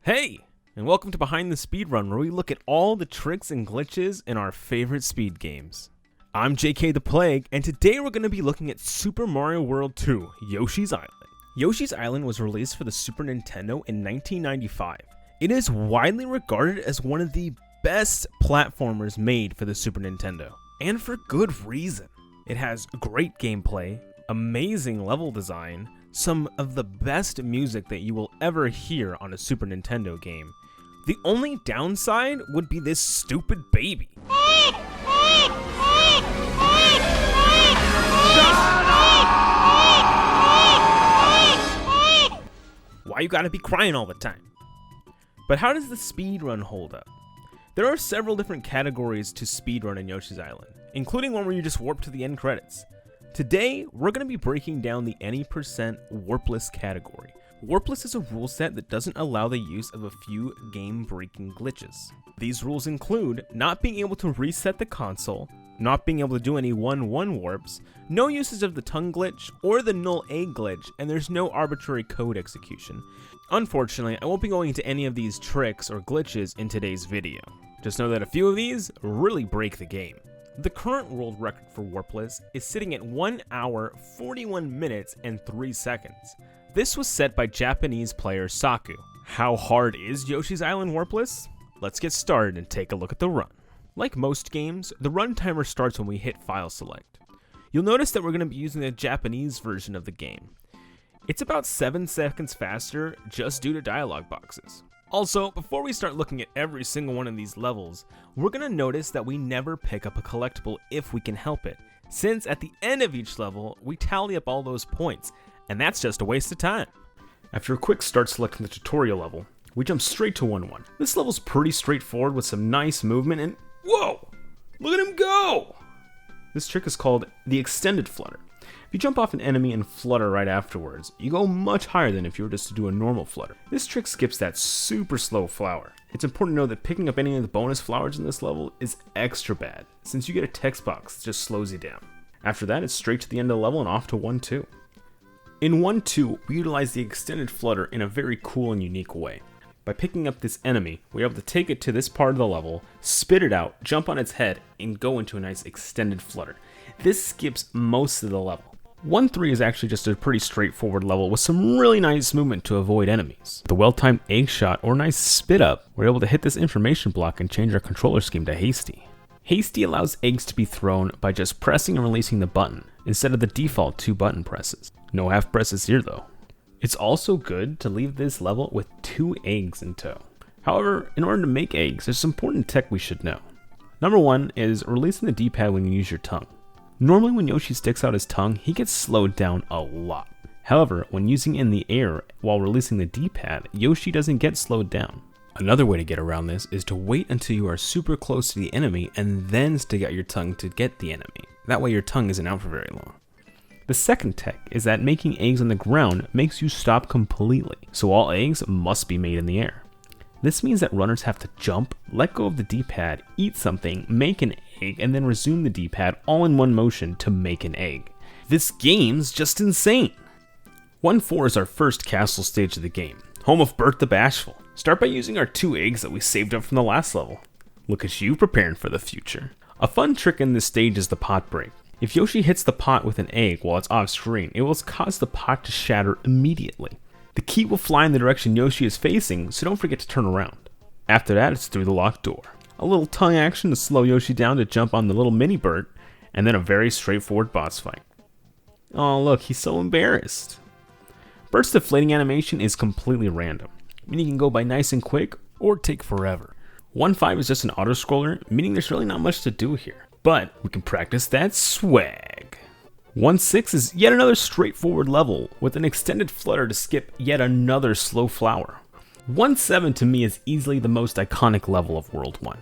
Hey, and welcome to Behind the Speedrun, where we look at all the tricks and glitches in our favorite speed games. I'm JK the Plague, and today we're going to be looking at Super Mario World 2, Yoshi's Island. Yoshi's Island was released for the Super Nintendo in 1995. It is widely regarded as one of the best platformers made for the Super Nintendo, and for good reason. It has great gameplay, amazing level design, some of the best music that you will ever hear on a Super Nintendo game. The only downside would be this stupid baby. Why you gotta be crying all the time? But how does the speedrun hold up? There are several different categories to speedrun in Yoshi's Island, including one where you just warp to the end credits. Today, we're going to be breaking down the any percent warpless category. Warpless is a rule set that doesn't allow the use of a few game-breaking glitches. These rules include not being able to reset the console, not being able to do any 1-1 warps, no usage of the tongue glitch or the null A glitch, and there's no arbitrary code execution. Unfortunately, I won't be going into any of these tricks or glitches in today's video. Just know that a few of these really break the game. The current world record for warpless is sitting at 1 hour, 41 minutes, and 3 seconds. This was set by Japanese player Saku. How hard is Yoshi's Island warpless? Let's get started and take a look at the run. Like most games, the run timer starts when we hit file select. You'll notice that we're going to be using the Japanese version of the game. It's about 7 seconds faster just due to dialog boxes. Also, before we start looking at every single one of these levels, we're going to notice that we never pick up a collectible if we can help it, since at the end of each level, we tally up all those points, and that's just a waste of time. After a quick start selecting the tutorial level, we jump straight to 1-1. This level's pretty straightforward with some nice movement and whoa! Look at him go! This trick is called the extended flutter. If you jump off an enemy and flutter right afterwards, you go much higher than if you were just to do a normal flutter. This trick skips that super slow flower. It's important to know that picking up any of the bonus flowers in this level is extra bad, since you get a text box that just slows you down. After that, it's straight to the end of the level and off to 1-2. In 1-2, we utilize the extended flutter in a very cool and unique way. By picking up this enemy, we're able to take it to this part of the level, spit it out, jump on its head, and go into a nice extended flutter. This skips most of the level. 1-3 is actually just a pretty straightforward level with some really nice movement to avoid enemies. With a well-timed egg shot or nice spit up, we're able to hit this information block and change our controller scheme to hasty. Hasty allows eggs to be thrown by just pressing and releasing the button, instead of the default 2 button presses. No half presses here though. It's also good to leave this level with 2 eggs in tow. However, in order to make eggs, there's some important tech we should know. Number 1 is releasing the D-pad when you use your tongue. Normally when Yoshi sticks out his tongue, he gets slowed down a lot. However, when using it in the air while releasing the D-pad, Yoshi doesn't get slowed down. Another way to get around this is to wait until you are super close to the enemy and then stick out your tongue to get the enemy. That way your tongue isn't out for very long. The second tech is that making eggs on the ground makes you stop completely, so all eggs must be made in the air. This means that runners have to jump, let go of the D-pad, eat something, make an egg, and then resume the D-pad all in one motion to make an egg. This game's just insane! 1-4 is our first castle stage of the game, home of Bert the Bashful. Start by using our 2 eggs that we saved up from the last level. Look at you preparing for the future. A fun trick in this stage is the pot break. If Yoshi hits the pot with an egg while it's off screen, it will cause the pot to shatter immediately. The key will fly in the direction Yoshi is facing, so don't forget to turn around. After that, it's through the locked door. A little tongue action to slow Yoshi down to jump on the little mini Bert, and then a very straightforward boss fight. Oh look, he's so embarrassed. Bert's deflating animation is completely random, meaning he can go by nice and quick, or take forever. 1-5 is just an auto-scroller, meaning there's really not much to do here, but we can practice that swag. 1-6 is yet another straightforward level, with an extended flutter to skip yet another slow flower. 1-7 to me is easily the most iconic level of World 1.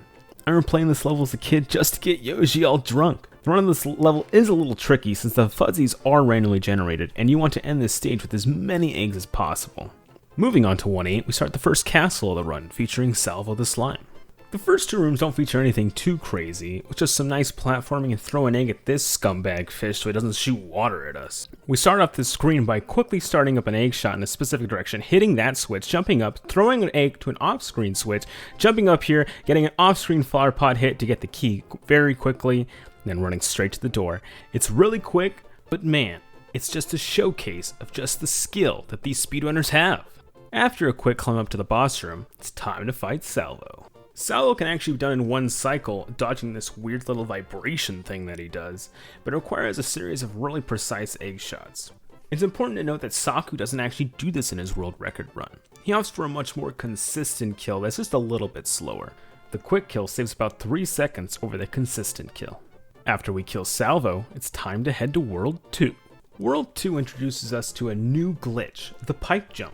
I remember playing this level as a kid just to get Yoshi all drunk. The run of this level is a little tricky since the fuzzies are randomly generated, and you want to end this stage with as many eggs as possible. Moving on to 1-8, we start the first castle of the run, featuring Salvo the Slime. The first two rooms don't feature anything too crazy, with just some nice platforming and throw an egg at this scumbag fish so it doesn't shoot water at us. We start off this screen by quickly starting up an egg shot in a specific direction, hitting that switch, jumping up, throwing an egg to an off-screen switch, jumping up here, getting an off-screen flower pot hit to get the key very quickly, then running straight to the door. It's really quick, but man, it's just a showcase of just the skill that these speedrunners have. After a quick climb up to the boss room, it's time to fight Salvo. Salvo can actually be done in one cycle, dodging this weird little vibration thing that he does, but it requires a series of really precise egg shots. It's important to note that Saku doesn't actually do this in his world record run. He opts for a much more consistent kill that's just a little bit slower. The quick kill saves about 3 seconds over the consistent kill. After we kill Salvo, it's time to head to World 2. World 2 introduces us to a new glitch, the pipe jump.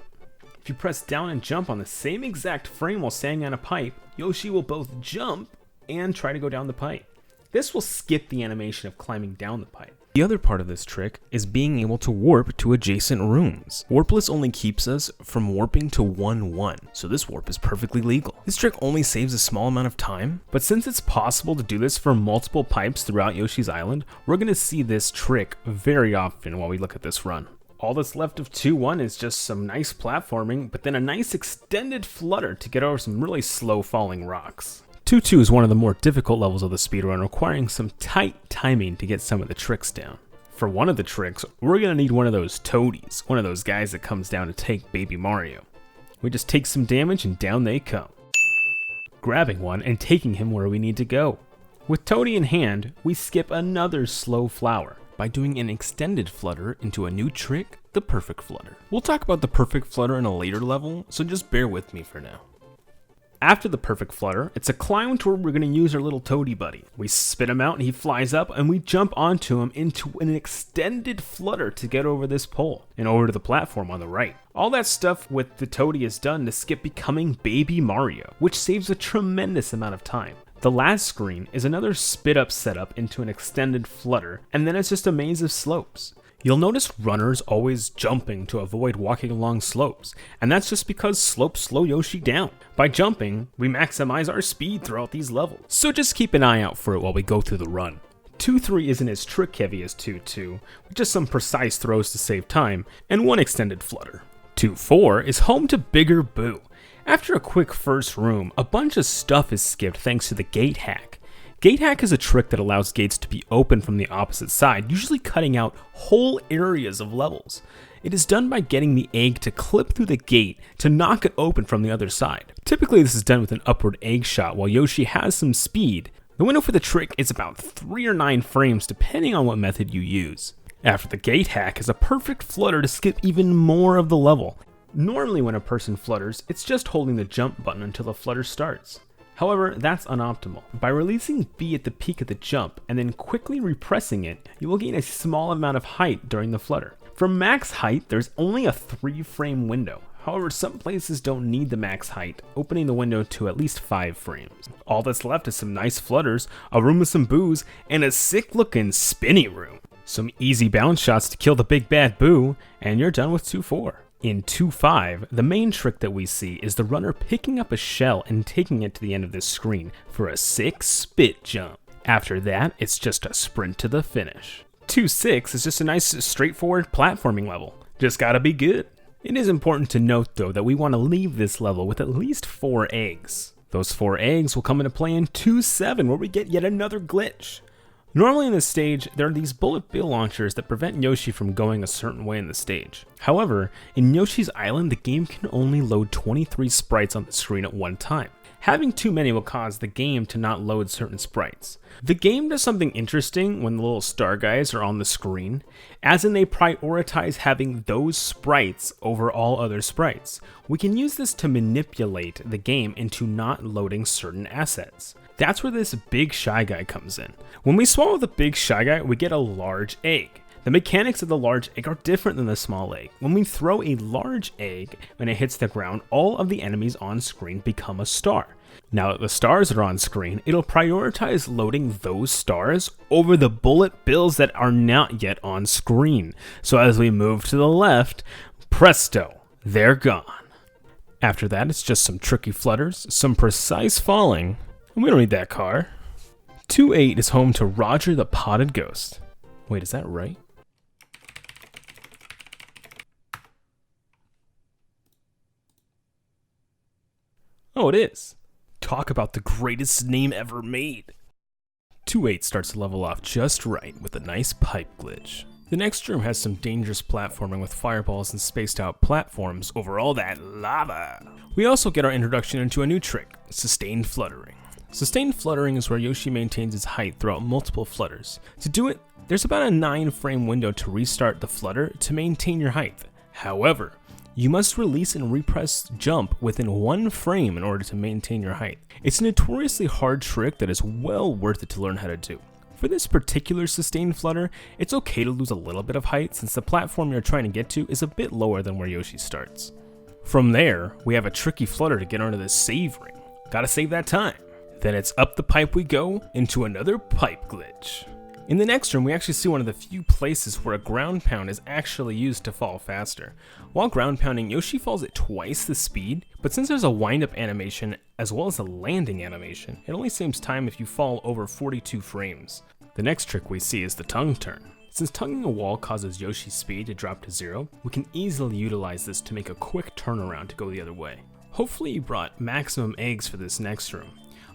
If you press down and jump on the same exact frame while standing on a pipe, Yoshi will both jump and try to go down the pipe. This will skip the animation of climbing down the pipe. The other part of this trick is being able to warp to adjacent rooms. Warpless only keeps us from warping to 1-1, so this warp is perfectly legal. This trick only saves a small amount of time, but since it's possible to do this for multiple pipes throughout Yoshi's Island, we're going to see this trick very often while we look at this run. All that's left of 2-1 is just some nice platforming, but then a nice extended flutter to get over some really slow falling rocks. 2-2 is one of the more difficult levels of the speedrun, requiring some tight timing to get some of the tricks down. For one of the tricks, we're going to need one of those toadies, one of those guys that comes down to take Baby Mario. We just take some damage and down they come, grabbing one and taking him where we need to go. With Toady in hand, we skip another slow flower by doing an extended flutter into a new trick, the perfect flutter. We'll talk about the perfect flutter in a later level, so just bear with me for now. After the perfect flutter, it's a climb to where we're going to use our little toady buddy. We spit him out and he flies up, and we jump onto him into an extended flutter to get over this pole and over to the platform on the right. All that stuff with the toady is done to skip becoming Baby Mario, which saves a tremendous amount of time. The last screen is another spit up setup into an extended flutter, and then it's just a maze of slopes. You'll notice runners always jumping to avoid walking along slopes, and that's just because slopes slow Yoshi down. By jumping, we maximize our speed throughout these levels, so just keep an eye out for it while we go through the run. 2-3 isn't as trick heavy as 2-2, with just some precise throws to save time, and one extended flutter. 2-4 is home to Bigger Boo. After a quick first room, a bunch of stuff is skipped thanks to the gate hack. Gate hack is a trick that allows gates to be open from the opposite side, usually cutting out whole areas of levels. It is done by getting the egg to clip through the gate to knock it open from the other side. Typically this is done with an upward egg shot while Yoshi has some speed. The window for the trick is about 3 or 9 frames depending on what method you use. After the gate hack is a perfect flutter to skip even more of the level. Normally when a person flutters, it's just holding the jump button until the flutter starts. However, that's unoptimal. By releasing B at the peak of the jump and then quickly repressing it, you will gain a small amount of height during the flutter. For max height, there's only a 3-frame window. However, some places don't need the max height, opening the window to at least 5 frames. All that's left is some nice flutters, a room with some boos, and a sick looking spinny room. Some easy bounce shots to kill the big bad Boo, and you're done with 2-4. In 2-5, the main trick that we see is the runner picking up a shell and taking it to the end of this screen for a sick spit jump. After that, it's just a sprint to the finish. 2-6 is just a nice straightforward platforming level. Just gotta be good. It is important to note though that we want to leave this level with at least 4 eggs. Those 4 eggs will come into play in 2-7 where we get yet another glitch. Normally in this stage, there are these bullet bill launchers that prevent Yoshi from going a certain way in the stage. However, in Yoshi's Island, the game can only load 23 sprites on the screen at one time. Having too many will cause the game to not load certain sprites. The game does something interesting when the little star guys are on the screen, as in they prioritize having those sprites over all other sprites. We can use this to manipulate the game into not loading certain assets. That's where this big shy guy comes in. When we swallow the big shy guy, we get a large egg. The mechanics of the large egg are different than the small egg. When we throw a large egg, when it hits the ground, all of the enemies on screen become a star. Now that the stars are on screen, it'll prioritize loading those stars over the bullet bills that are not yet on screen. So as we move to the left, presto, they're gone. After that, it's just some tricky flutters, some precise falling, And we don't need that car. 2-8 is home to Roger the Potted Ghost. Wait, is that right? Oh, it is. Talk about the greatest name ever made. 2-8 starts to level off just right with a nice pipe glitch. The next room has some dangerous platforming with fireballs and spaced out platforms over all that lava. We also get our introduction into a new trick, sustained fluttering. Sustained fluttering is where Yoshi maintains his height throughout multiple flutters. To do it, there's about a 9-frame window to restart the flutter to maintain your height. However, you must release and repress jump within 1 frame in order to maintain your height. It's a notoriously hard trick that is well worth it to learn how to do. For this particular sustained flutter, it's okay to lose a little bit of height since the platform you're trying to get to is a bit lower than where Yoshi starts. From there, we have a tricky flutter to get onto this save ring. Gotta save that time. Then it's up the pipe we go into another pipe glitch. In the next room, we actually see one of the few places where a ground pound is actually used to fall faster. While ground pounding, Yoshi falls at twice the speed, but since there's a wind-up animation as well as a landing animation, it only saves time if you fall over 42 frames. The next trick we see is the tongue turn. Since tonguing a wall causes Yoshi's speed to drop to 0, we can easily utilize this to make a quick turnaround to go the other way. Hopefully you brought maximum eggs for this next room.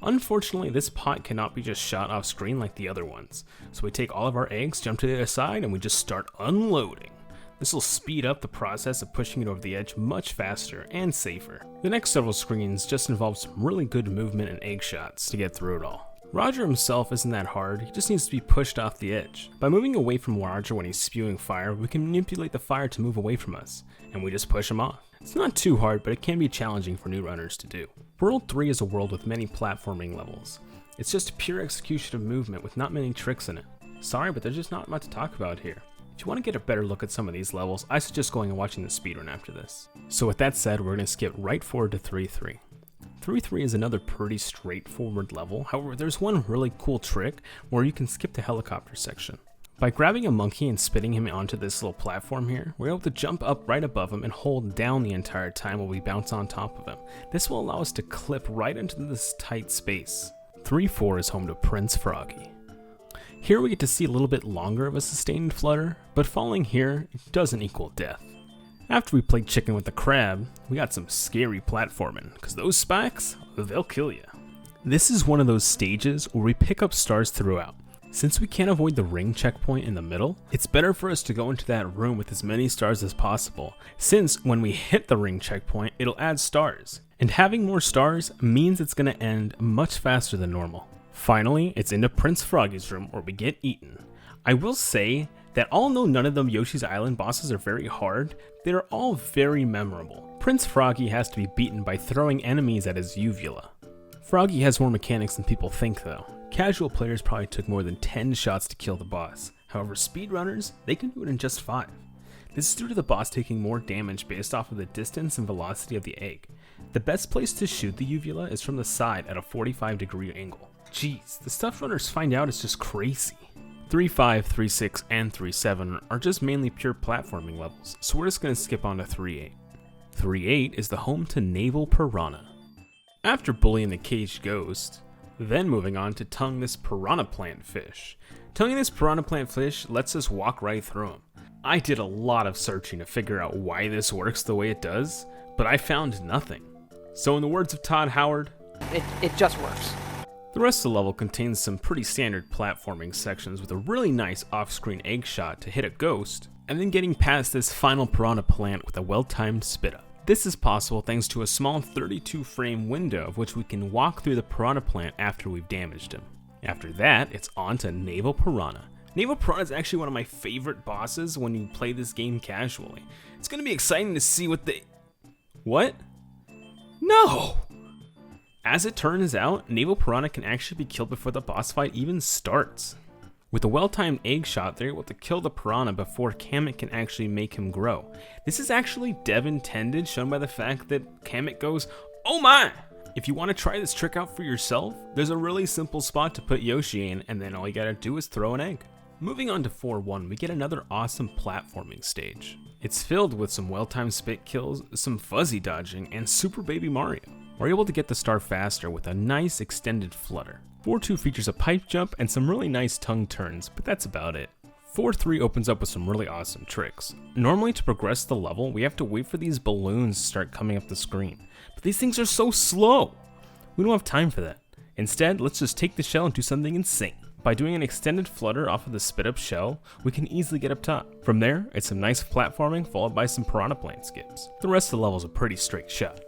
Unfortunately, this pot cannot be just shot off screen like the other ones. So we take all of our eggs, jump to the other side, and we just start unloading. This will speed up the process of pushing it over the edge much faster and safer. The next several screens just involve some really good movement and egg shots to get through it all. Roger himself isn't that hard, he just needs to be pushed off the edge. By moving away from Roger when he's spewing fire, we can manipulate the fire to move away from us, and we just push him off. It's not too hard, but it can be challenging for new runners to do. World 3 is a world with many platforming levels. It's just pure execution of movement with not many tricks in it. Sorry, but there's just not much to talk about here. If you want to get a better look at some of these levels, I suggest going and watching the speedrun after this. So with that said, we're going to skip right forward to 3-3. 3-3 is another pretty straightforward level, however there's one really cool trick where you can skip the helicopter section. By grabbing a monkey and spitting him onto this little platform here, we're able to jump up right above him and hold down the entire time while we bounce on top of him. This will allow us to clip right into this tight space. 3-4 is home to Prince Froggy. Here we get to see a little bit longer of a sustained flutter, but falling here doesn't equal death. After we played chicken with the crab, we got some scary platforming, because those spikes, they'll kill you. This is one of those stages where we pick up stars throughout. Since we can't avoid the ring checkpoint in the middle, it's better for us to go into that room with as many stars as possible, since when we hit the ring checkpoint, it'll add stars. And having more stars means it's going to end much faster than normal. Finally, it's into Prince Froggy's room where we get eaten. I will say that although none of the Yoshi's Island bosses are very hard, they're all very memorable. Prince Froggy has to be beaten by throwing enemies at his uvula. Froggy has more mechanics than people think though. Casual players probably took more than 10 shots to kill the boss. However, speedrunners, they can do it in just 5. This is due to the boss taking more damage based off of the distance and velocity of the egg. The best place to shoot the uvula is from the side at a 45-degree angle. Jeez, the stuff runners find out is just crazy. 3-5, 3-6, and 3-7 are just mainly pure platforming levels, so we're just going to skip on to 3-8. 3-8 is the home to Naval Piranha. After bullying the caged ghost, then moving on to tongue this piranha plant fish. Tonguing this piranha plant fish lets us walk right through him. I did a lot of searching to figure out why this works the way it does, but I found nothing. So in the words of Todd Howard, it just works. The rest of the level contains some pretty standard platforming sections with a really nice off-screen egg shot to hit a ghost, and then getting past this final piranha plant with a well-timed spit up. This is possible thanks to a small 32-frame window of which we can walk through the piranha plant after we've damaged him. After that, it's on to Naval Piranha. Naval Piranha is actually one of my favorite bosses when you play this game casually. It's going to be exciting to see what they... What? No! As it turns out, Naval Piranha can actually be killed before the boss fight even starts. With a well-timed egg shot, they're able to kill the piranha before Kamek can actually make him grow. This is actually dev intended, shown by the fact that Kamek goes, "Oh my!" If you want to try this trick out for yourself, there's a really simple spot to put Yoshi in, and then all you gotta do is throw an egg. Moving on to 4-1, we get another awesome platforming stage. It's filled with some well-timed spit kills, some fuzzy dodging, and Super Baby Mario. we're able to get the star faster with a nice extended flutter. 4-2 features a pipe jump and some really nice tongue turns, but that's about it. 4-3 opens up with some really awesome tricks. Normally to progress the level, we have to wait for these balloons to start coming up the screen, but these things are so slow. We don't have time for that. Instead, let's just take the shell and do something insane. By doing an extended flutter off of the spit up shell, we can easily get up top. From there, it's some nice platforming followed by some piranha plant skips. The rest of the level is a pretty straight shot.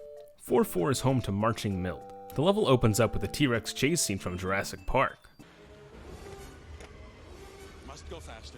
4-4 is home to Marching Mild. The level opens up with a T-Rex chase scene from Jurassic Park. Must go faster.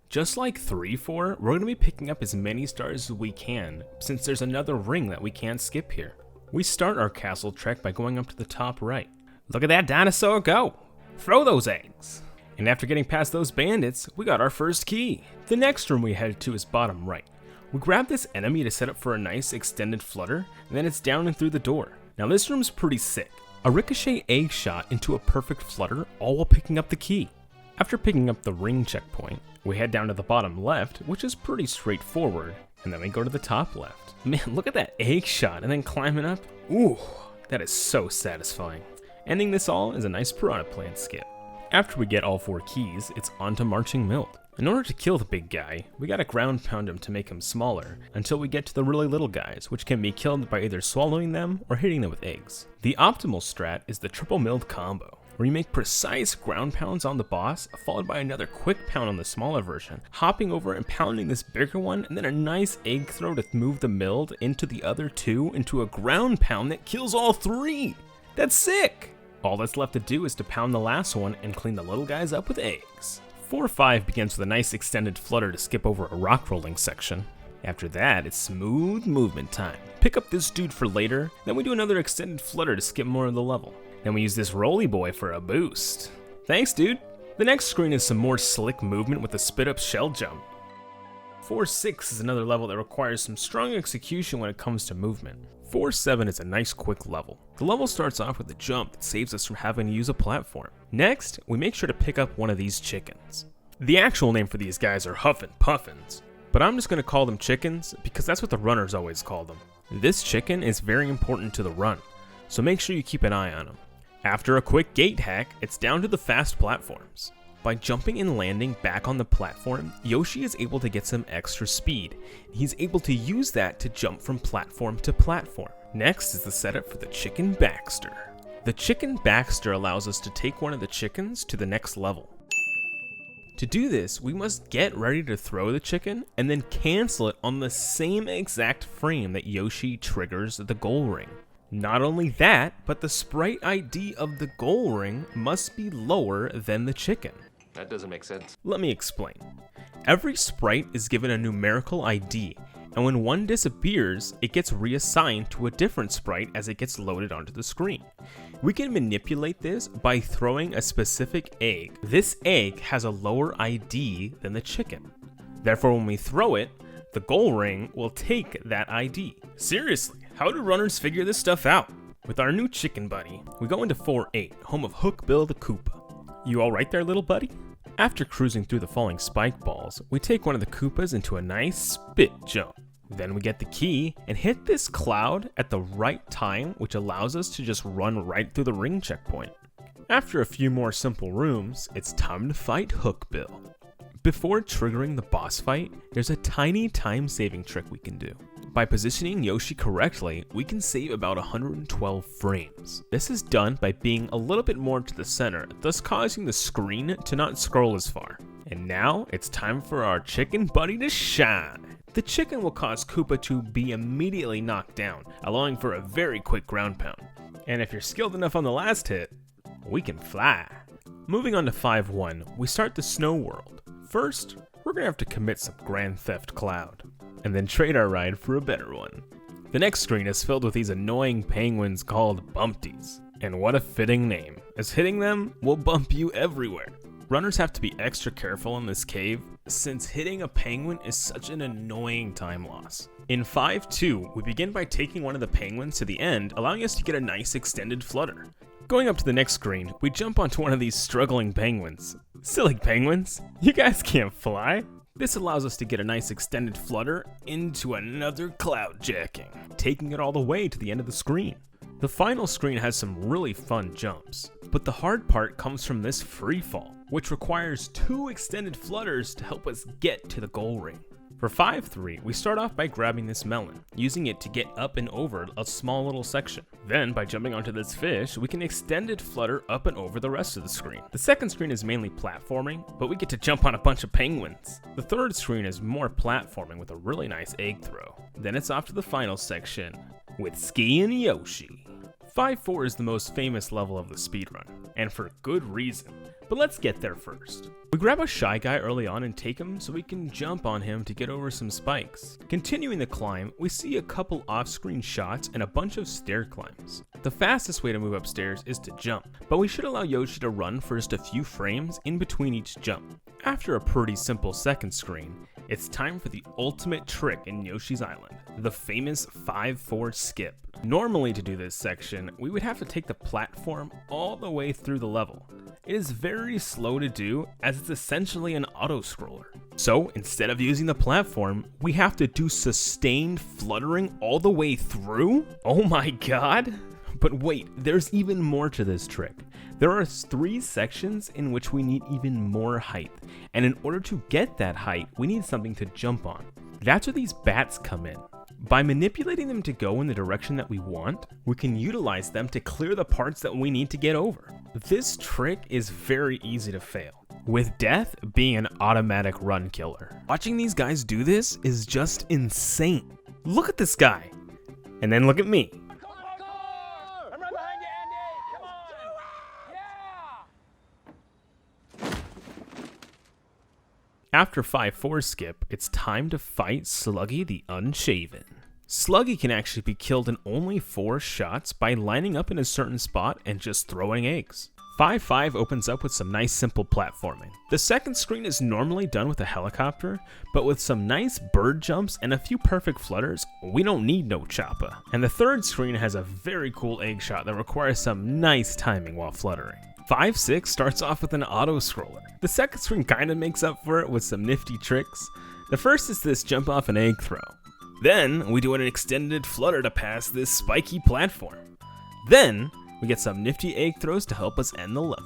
Just like 3-4, we're going to be picking up as many stars as we can, since there's another ring that we can't skip here. We start our castle trek by going up to the top right. Look at that dinosaur go! Throw those eggs! And after getting past those bandits, we got our first key. The next room we head to is bottom right. We grab this enemy to set up for a nice extended flutter, and then it's down and through the door. Now this room's pretty sick. A ricochet egg shot into a perfect flutter, all while picking up the key. After picking up the ring checkpoint, we head down to the bottom left, which is pretty straightforward, and then we go to the top left. Man, look at that egg shot and then climbing up. Ooh, that is so satisfying. Ending this all is a nice piranha plant skip. After we get all 4 keys, it's on to Marching Mild. In order to kill the big guy, we gotta ground pound him to make him smaller, until we get to the really little guys, which can be killed by either swallowing them or hitting them with eggs. The optimal strat is the triple mild combo, where you make precise ground pounds on the boss, followed by another quick pound on the smaller version, hopping over and pounding this bigger one, and then a nice egg throw to move the mild into the other 2 into a ground pound that kills all 3! That's sick! All that's left to do is to pound the last one and clean the little guys up with eggs. 4-5 begins with a nice extended flutter to skip over a rock rolling section. After that, it's smooth movement time. Pick up this dude for later, then we do another extended flutter to skip more of the level. Then we use this roly boy for a boost. Thanks, dude. The next screen is some more slick movement with a spit up shell jump. 4-6 is another level that requires some strong execution when it comes to movement. 4-7 is a nice quick level. The level starts off with a jump that saves us from having to use a platform. Next, we make sure to pick up one of these chickens. The actual name for these guys are Huffin' Puffins, but I'm just going to call them chickens because that's what the runners always call them. This chicken is very important to the run, so make sure you keep an eye on him. After a quick gate hack, it's down to the fast platforms. By jumping and landing back on the platform, Yoshi is able to get some extra speed. He's able to use that to jump from platform to platform. Next is the setup for the Chicken Baxter. The Chicken Baxter allows us to take one of the chickens to the next level. To do this, we must get ready to throw the chicken and then cancel it on the same exact frame that Yoshi triggers the goal ring. Not only that, but the sprite ID of the goal ring must be lower than the chicken. That doesn't make sense. Let me explain. Every sprite is given a numerical ID, and when one disappears, it gets reassigned to a different sprite as it gets loaded onto the screen. We can manipulate this by throwing a specific egg. This egg has a lower ID than the chicken. Therefore, when we throw it, the goal ring will take that ID. Seriously, how do runners figure this stuff out? With our new chicken buddy, we go into 4-8, home of Hookbill the Koopa. You alright there, little buddy? After cruising through the falling spike balls, we take one of the Koopas into a nice spit jump. Then we get the key and hit this cloud at the right time, which allows us to just run right through the ring checkpoint. After a few more simple rooms, it's time to fight Hookbill. Before triggering the boss fight, there's a tiny time-saving trick we can do. By positioning Yoshi correctly, we can save about 112 frames. This is done by being a little bit more to the center, thus causing the screen to not scroll as far. And now, it's time for our chicken buddy to shine. The chicken will cause Koopa to be immediately knocked down, allowing for a very quick ground pound. And if you're skilled enough on the last hit, we can fly. Moving on to 5-1, we start the snow world. First, we're gonna have to commit some Grand Theft Cloud, and then trade our ride for a better one. The next screen is filled with these annoying penguins called Bumpties. And what a fitting name, as hitting them will bump you everywhere. Runners have to be extra careful in this cave, since hitting a penguin is such an annoying time loss. In 5-2, we begin by taking one of the penguins to the end, allowing us to get a nice extended flutter. Going up to the next screen, we jump onto one of these struggling penguins. Silly penguins, you guys can't fly. This allows us to get a nice extended flutter into another cloud jacking, taking it all the way to the end of the screen. The final screen has some really fun jumps, but the hard part comes from this free fall, which requires 2 extended flutters to help us get to the goal ring. For 5-3, we start off by grabbing this melon, using it to get up and over a small little section. Then, by jumping onto this fish, we can extended flutter up and over the rest of the screen. The second screen is mainly platforming, but we get to jump on a bunch of penguins. The third screen is more platforming with a really nice egg throw. Then it's off to the final section with Ski and Yoshi. 5-4 is the most famous level of the speedrun, and for good reason. But let's get there first. We grab a shy guy early on and take him so we can jump on him to get over some spikes. Continuing the climb, we see a couple off-screen shots and a bunch of stair climbs. The fastest way to move upstairs is to jump, but we should allow Yoshi to run for just a few frames in between each jump. After a pretty simple second screen, it's time for the ultimate trick in Yoshi's Island, the famous 5-4 skip. Normally to do this section, we would have to take the platform all the way through the level. It is very slow to do as it's essentially an auto-scroller. So instead of using the platform, we have to do sustained fluttering all the way through? Oh my god! But wait, there's even more to this trick. There are 3 sections in which we need even more height, and in order to get that height, we need something to jump on. That's where these bats come in. By manipulating them to go in the direction that we want, we can utilize them to clear the parts that we need to get over. This trick is very easy to fail, with death being an automatic run killer. Watching these guys do this is just insane. Look at this guy, and then look at me. I'm right behind you, Andy. Come on. Yeah. After 5-4 skip, it's time to fight Sluggy the Unshaven. Sluggy can actually be killed in only 4 shots by lining up in a certain spot and just throwing eggs. 5-5 opens up with some nice simple platforming. The second screen is normally done with a helicopter, but with some nice bird jumps and a few perfect flutters, we don't need no choppa. And the third screen has a very cool egg shot that requires some nice timing while fluttering. 5-6 starts off with an auto-scroller. The second screen kinda makes up for it with some nifty tricks. The first is this jump off an egg throw. Then we do an extended flutter to pass this spiky platform. Then we get some nifty egg throws to help us end the level.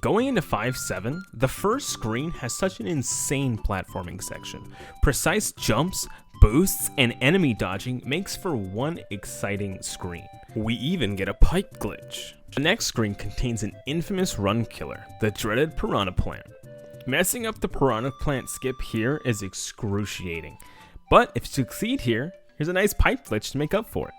Going into 5-7, the first screen has such an insane platforming section. Precise jumps, boosts, and enemy dodging makes for one exciting screen. We even get a pipe glitch. The next screen contains an infamous run killer, the dreaded piranha plant. Messing up the piranha plant skip here is excruciating. But if you succeed here, here's a nice pipe glitch to make up for it.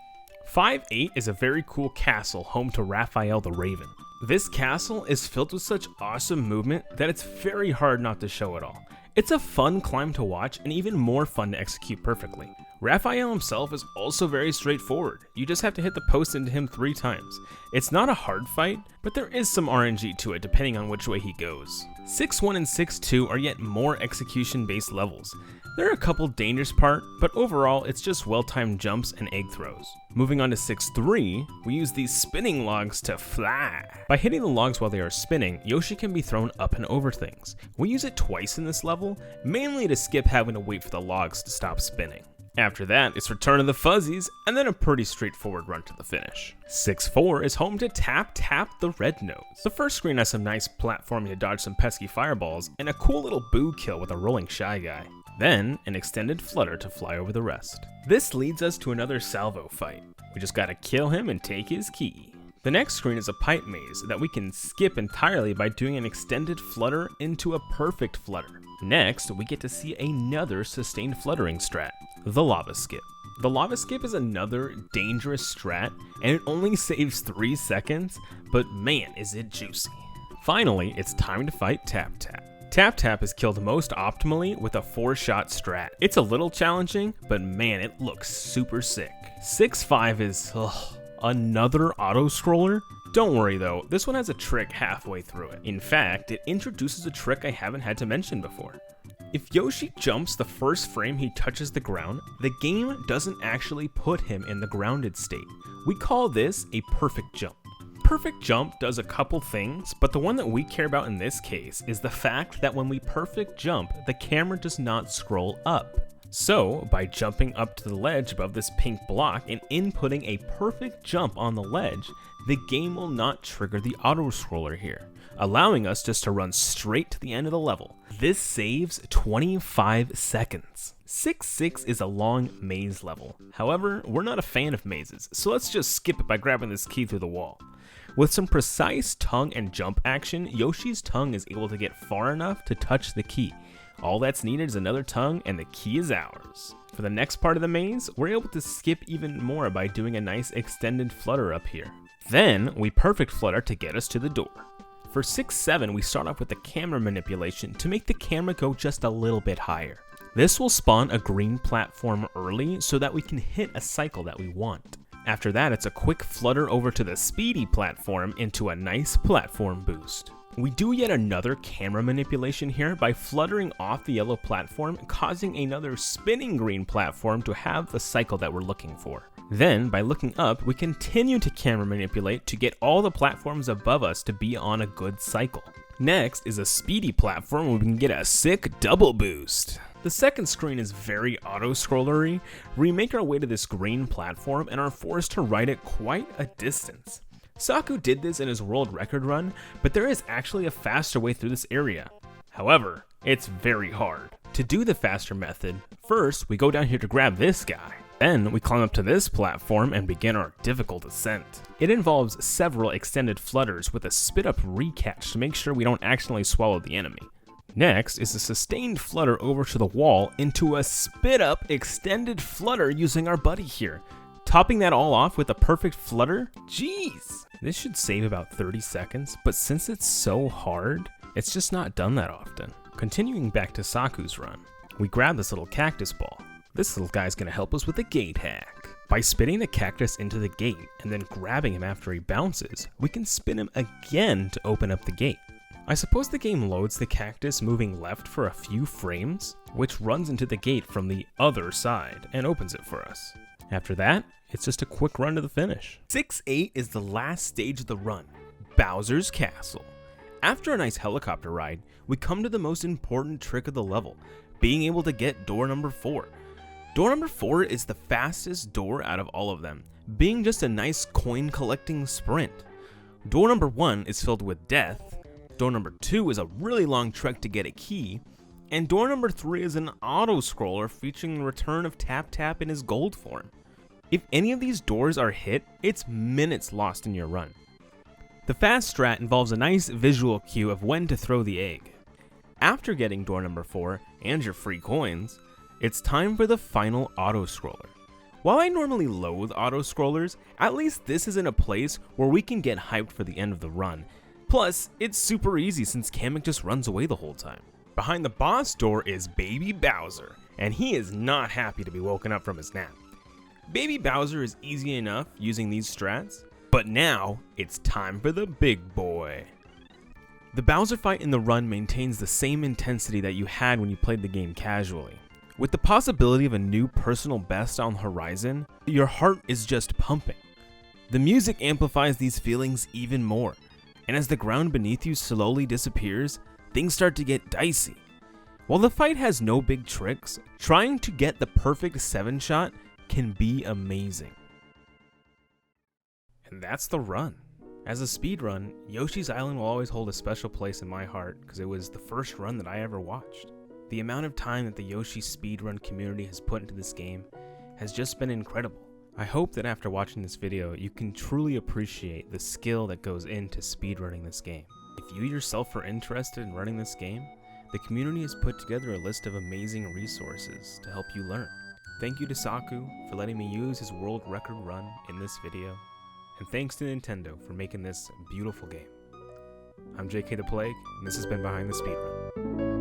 5-8 is a very cool castle home to Raphael the Raven. This castle is filled with such awesome movement that it's very hard not to show it all. It's a fun climb to watch and even more fun to execute perfectly. Raphael himself is also very straightforward. You just have to hit the post into him 3 times. It's not a hard fight, but there is some RNG to it depending on which way he goes. 6-1 and 6-2 are yet more execution-based levels. There are a couple dangerous parts, but overall it's just well-timed jumps and egg throws. Moving on to 6-3, we use these spinning logs to fly. By hitting the logs while they are spinning, Yoshi can be thrown up and over things. We use it twice in this level, mainly to skip having to wait for the logs to stop spinning. After that, it's Return of the Fuzzies, and then a pretty straightforward run to the finish. 6-4 is home to Tap Tap the Red Nose. The first screen has some nice platforming to dodge some pesky fireballs, and a cool little boo kill with a rolling Shy Guy. Then, an extended flutter to fly over the rest. This leads us to another salvo fight. We just gotta kill him and take his key. The next screen is a pipe maze that we can skip entirely by doing an extended flutter into a perfect flutter. Next, we get to see another sustained fluttering strat, the lava skip. The lava skip is another dangerous strat, and it only saves 3 seconds, but man is it juicy. Finally, it's time to fight Tap Tap. Tap Tap is killed most optimally with a 4-shot strat. It's a little challenging, but man, it looks super sick. 6-5 is, another auto-scroller? Don't worry though, this one has a trick halfway through it. In fact, it introduces a trick I haven't had to mention before. If Yoshi jumps the first frame he touches the ground, the game doesn't actually put him in the grounded state. We call this a perfect jump. perfect jump does a couple things, but the one that we care about in this case is the fact that when we perfect jump, the camera does not scroll up. So, by jumping up to the ledge above this pink block and inputting a perfect jump on the ledge, the game will not trigger the auto-scroller here, allowing us just to run straight to the end of the level. This saves 25 seconds. 6-6 is a long maze level. However, we're not a fan of mazes, so let's just skip it by grabbing this key through the wall. With some precise tongue and jump action, Yoshi's tongue is able to get far enough to touch the key. All that's needed is another tongue and the key is ours. For the next part of the maze, we're able to skip even more by doing a nice extended flutter up here. Then, we perfect flutter to get us to the door. For 6-7, we start off with the camera manipulation to make the camera go just a little bit higher. This will spawn a green platform early so that we can hit a cycle that we want. After that, it's a quick flutter over to the speedy platform into a nice platform boost. We do yet another camera manipulation here by fluttering off the yellow platform, causing another spinning green platform to have the cycle that we're looking for. Then, by looking up, we continue to camera manipulate to get all the platforms above us to be on a good cycle. Next is a speedy platform where we can get a sick double boost. The second screen is very auto-scrollery. We make our way to this green platform and are forced to ride it quite a distance. Saku did this in his world record run, but there is actually a faster way through this area. However, it's very hard. To do the faster method, first we go down here to grab this guy. Then we climb up to this platform and begin our difficult ascent. It involves several extended flutters with a spit up recatch to make sure we don't accidentally swallow the enemy. Next is a sustained flutter over to the wall into a spit up extended flutter using our buddy here. Topping that all off with a perfect flutter? Jeez! This should save about 30 seconds, but since it's so hard, it's just not done that often. Continuing back to Saku's run, we grab this little cactus ball. This little guy's gonna help us with a gate hack. By spinning the cactus into the gate and then grabbing him after he bounces, we can spin him again to open up the gate. I suppose the game loads the cactus moving left for a few frames, which runs into the gate from the other side and opens it for us. After that, it's just a quick run to the finish. 6-8 is the last stage of the run, Bowser's Castle. After a nice helicopter ride, we come to the most important trick of the level, being able to get door number 4. Door number 4 is the fastest door out of all of them, being just a nice coin collecting sprint. Door number 1 is filled with death, door number 2 is a really long trek to get a key, and door number 3 is an auto-scroller featuring the return of Tap Tap in his gold form. If any of these doors are hit, it's minutes lost in your run. The fast strat involves a nice visual cue of when to throw the egg. After getting door number 4 and your free coins, it's time for the final auto-scroller. While I normally loathe auto-scrollers, at least this is in a place where we can get hyped for the end of the run. Plus, it's super easy since Kamek just runs away the whole time. Behind the boss door is Baby Bowser, and he is not happy to be woken up from his nap. Baby Bowser is easy enough using these strats, but now it's time for the big boy. The Bowser fight in the run maintains the same intensity that you had when you played the game casually. With the possibility of a new personal best on the horizon, your heart is just pumping. The music amplifies these feelings even more, and as the ground beneath you slowly disappears, things start to get dicey. While the fight has no big tricks, trying to get the perfect 7-shot can be amazing. And that's the run. As a speedrun, Yoshi's Island will always hold a special place in my heart because it was the first run that I ever watched. The amount of time that the Yoshi speedrun community has put into this game has just been incredible. I hope that after watching this video, you can truly appreciate the skill that goes into speedrunning this game. If you yourself are interested in running this game, the community has put together a list of amazing resources to help you learn. Thank you to Saku for letting me use his world record run in this video, and thanks to Nintendo for making this beautiful game. I'm JK the Plague, and this has been Behind the Speedrun.